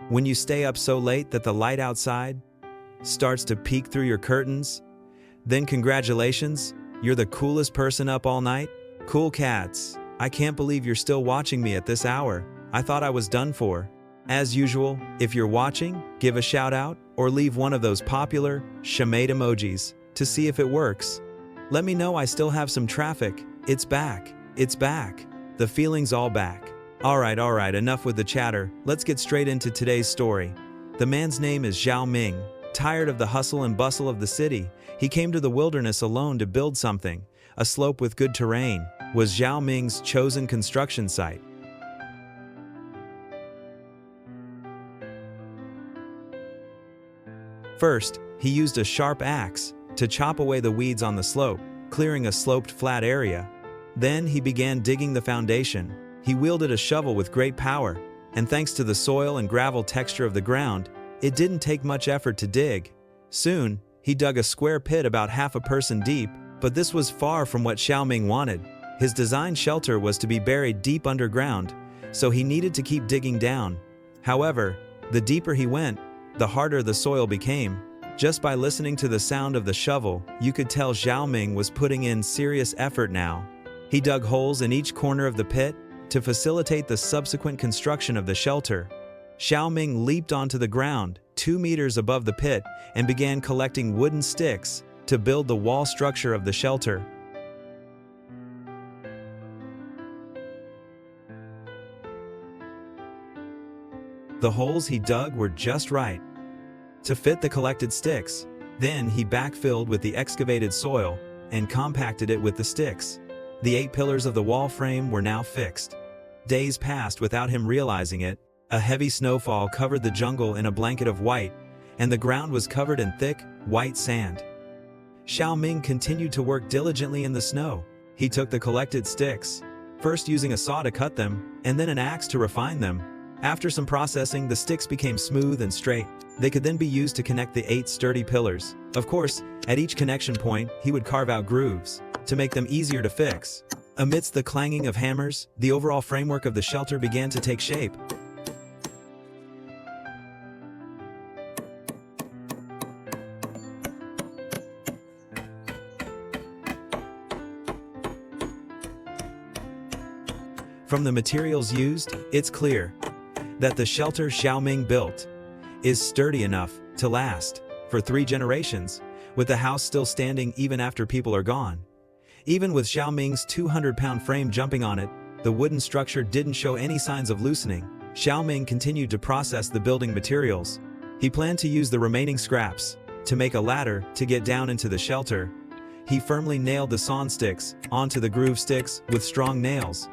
When you stay up so late that the light outside starts to peek through your curtains, then congratulations, you're the coolest person up all night. Cool cats, I can't believe you're still watching me at this hour. I thought I was done for. As usual, if you're watching, give a shout out or leave one of those popular shemade emojis to see if it works. Let me know I still have some traffic. It's back. It's back. The feeling's all back. Alright, enough with the chatter. Let's get straight into today's story. The man's name is Zhao Ming. Tired of the hustle and bustle of the city, he came to the wilderness alone to build something. A slope with good terrain was Zhao Ming's chosen construction site. First, he used a sharp axe to chop away the weeds on the slope, clearing a sloped flat area. Then he began digging the foundation. He wielded a shovel with great power, and thanks to the soil and gravel texture of the ground, it didn't take much effort to dig. Soon, he dug a square pit about half a person deep, but this was far from what Zhao Ming wanted. His designed shelter was to be buried deep underground, so he needed to keep digging down. However, the deeper he went, the harder the soil became. Just by listening to the sound of the shovel, you could tell Zhao Ming was putting in serious effort now. He dug holes in each corner of the pit to facilitate the subsequent construction of the shelter. Zhao Ming leaped onto the ground, 2 meters above the pit, and began collecting wooden sticks to build the wall structure of the shelter. The holes he dug were just right to fit the collected sticks. Then he backfilled with the excavated soil and compacted it with the sticks. The 8 pillars of the wall frame were now fixed. Days passed without him realizing it. A heavy snowfall covered the jungle in a blanket of white, and the ground was covered in thick, white sand. Zhao Ming continued to work diligently in the snow. He took the collected sticks, first using a saw to cut them, and then an axe to refine them. After some processing, the sticks became smooth and straight. They could then be used to connect the 8 sturdy pillars. Of course, at each connection point, he would carve out grooves to make them easier to fix. Amidst the clanging of hammers, the overall framework of the shelter began to take shape. From the materials used, it's clear that the shelter Zhao Ming built is sturdy enough to last for 3 generations, with the house still standing even after people are gone. Even with Zhao Ming's 200-pound frame jumping on it, the wooden structure didn't show any signs of loosening. Zhao Ming continued to process the building materials. He planned to use the remaining scraps to make a ladder to get down into the shelter. He firmly nailed the sawn sticks onto the groove sticks with strong nails.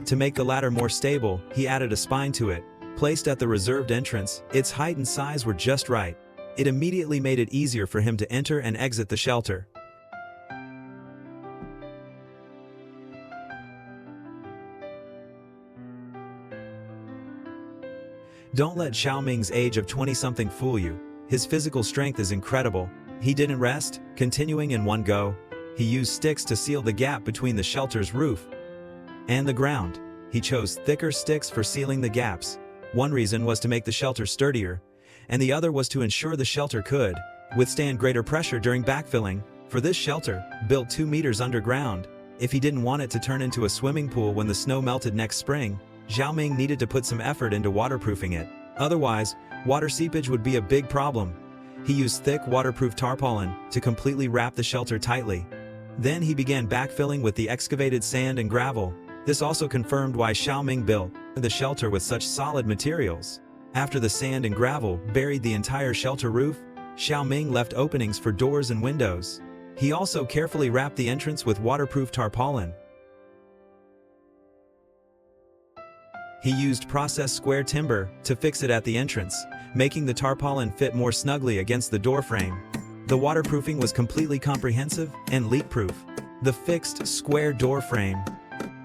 To make the ladder more stable, he added a spine to it. Placed at the reserved entrance, its height and size were just right. It immediately made it easier for him to enter and exit the shelter. Don't let Zhao Ming's age of 20-something fool you. His physical strength is incredible. He didn't rest, continuing in one go. He used sticks to seal the gap between the shelter's roof and the ground. He chose thicker sticks for sealing the gaps. One reason was to make the shelter sturdier, and the other was to ensure the shelter could withstand greater pressure during backfilling. For this shelter, built 2 meters underground, if he didn't want it to turn into a swimming pool when the snow melted next spring, Zhao Ming needed to put some effort into waterproofing it. Otherwise, water seepage would be a big problem. He used thick waterproof tarpaulin to completely wrap the shelter tightly. Then he began backfilling with the excavated sand and gravel. This also confirmed why Zhao Ming built the shelter with such solid materials. After the sand and gravel buried the entire shelter roof, Zhao Ming left openings for doors and windows. He also carefully wrapped the entrance with waterproof tarpaulin. He used processed square timber to fix it at the entrance, making the tarpaulin fit more snugly against the door frame. The waterproofing was completely comprehensive and leak-proof. The fixed square door frame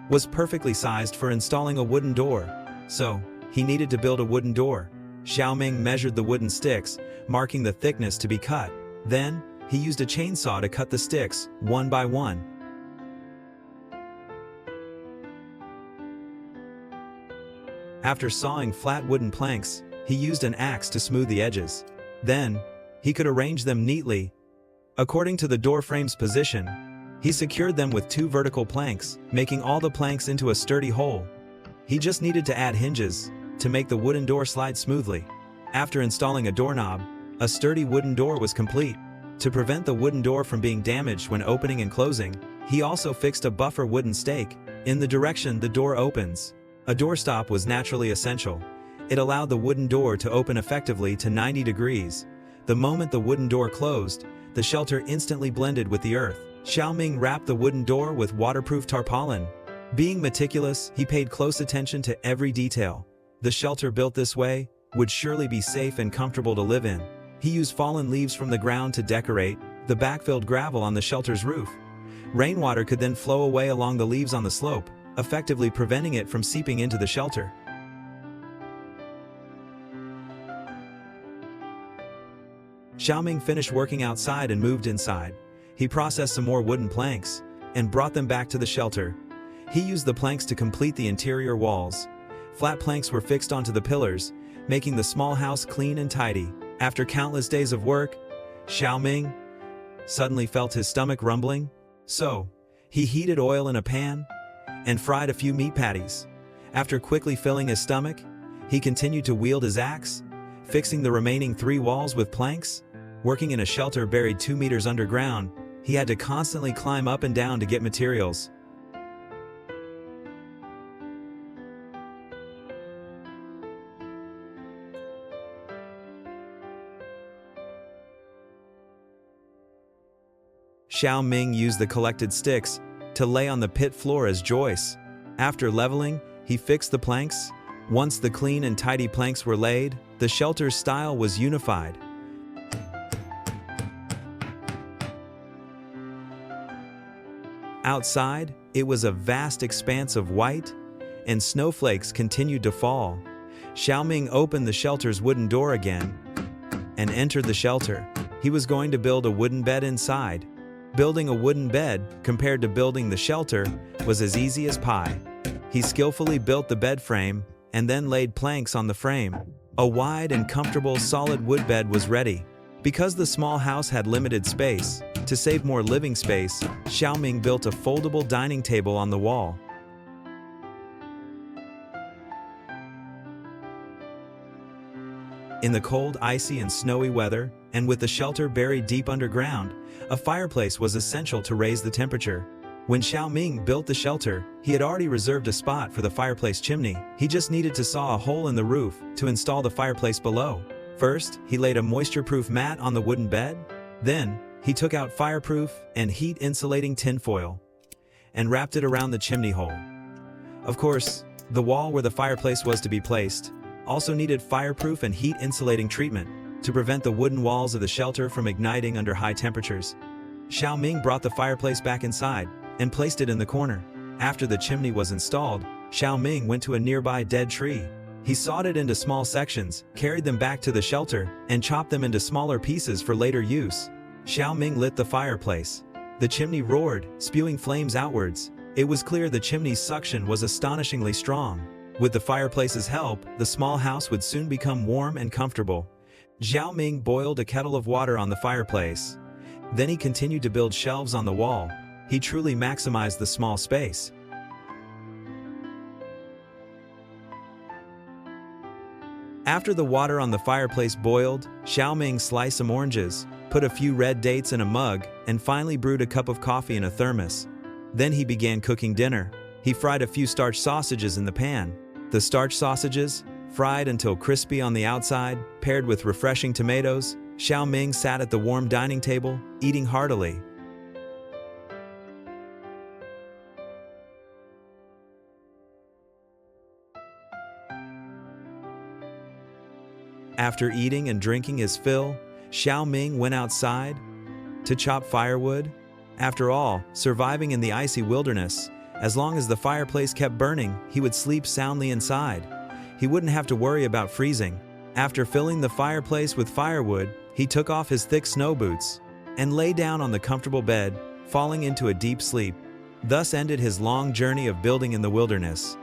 was perfectly sized for installing a wooden door, so he needed to build a wooden door. Zhao Ming measured the wooden sticks, marking the thickness to be cut. Then, he used a chainsaw to cut the sticks, one by one. After sawing flat wooden planks, he used an axe to smooth the edges. Then, he could arrange them neatly. According to the door frame's position, he secured them with 2 vertical planks, making all the planks into a sturdy whole. He just needed to add hinges to make the wooden door slide smoothly. After installing a doorknob, a sturdy wooden door was complete. To prevent the wooden door from being damaged when opening and closing, he also fixed a buffer wooden stake in the direction the door opens. A doorstop was naturally essential. It allowed the wooden door to open effectively to 90 degrees. The moment the wooden door closed, the shelter instantly blended with the earth. Xiaoming wrapped the wooden door with waterproof tarpaulin. Being meticulous, he paid close attention to every detail. The shelter built this way would surely be safe and comfortable to live in. He used fallen leaves from the ground to decorate the backfilled gravel on the shelter's roof. Rainwater could then flow away along the leaves on the slope, effectively preventing it from seeping into the shelter. Xiaoming finished working outside and moved inside. He processed some more wooden planks and brought them back to the shelter. He used the planks to complete the interior walls. Flat planks were fixed onto the pillars, making the small house clean and tidy. After countless days of work, Xiaoming suddenly felt his stomach rumbling. So, he heated oil in a pan and fried a few meat patties. After quickly filling his stomach, he continued to wield his axe, fixing the remaining 3 walls with planks. Working in a shelter buried 2 meters underground, he had to constantly climb up and down to get materials. Xiaoming used the collected sticks to lay on the pit floor as joists. After leveling, he fixed the planks. Once the clean and tidy planks were laid, the shelter's style was unified. Outside, it was a vast expanse of white, and snowflakes continued to fall. Xiaoming opened the shelter's wooden door again and entered the shelter. He was going to build a wooden bed inside. Building a wooden bed, compared to building the shelter, was as easy as pie. He skillfully built the bed frame and then laid planks on the frame. A wide and comfortable solid wood bed was ready. Because the small house had limited space, to save more living space, Xiaoming built a foldable dining table on the wall. In the cold, icy, and snowy weather, and with the shelter buried deep underground, a fireplace was essential to raise the temperature. When Xiaoming built the shelter, he had already reserved a spot for the fireplace chimney. He just needed to saw a hole in the roof to install the fireplace below. First, he laid a moisture-proof mat on the wooden bed. Then, he took out fireproof and heat-insulating tinfoil and wrapped it around the chimney hole. Of course, the wall where the fireplace was to be placed also needed fireproof and heat-insulating treatment to prevent the wooden walls of the shelter from igniting under high temperatures. Xiaoming brought the fireplace back inside and placed it in the corner. After the chimney was installed, Xiaoming went to a nearby dead tree. He sawed it into small sections, carried them back to the shelter, and chopped them into smaller pieces for later use. Xiaoming lit the fireplace. The chimney roared, spewing flames outwards. It was clear the chimney's suction was astonishingly strong. With the fireplace's help, the small house would soon become warm and comfortable. Xiaoming boiled a kettle of water on the fireplace. Then he continued to build shelves on the wall. He truly maximized the small space. After the water on the fireplace boiled, Xiaoming sliced some oranges, put a few red dates in a mug, and finally brewed a cup of coffee in a thermos. Then he began cooking dinner. He fried a few starch sausages in the pan. The starch sausages, fried until crispy on the outside, paired with refreshing tomatoes, Xiaoming sat at the warm dining table, eating heartily. After eating and drinking his fill, Xiaoming went outside to chop firewood. After all, surviving in the icy wilderness, as long as the fireplace kept burning, he would sleep soundly inside. He wouldn't have to worry about freezing. After filling the fireplace with firewood, he took off his thick snow boots and lay down on the comfortable bed, falling into a deep sleep. Thus ended his long journey of building in the wilderness.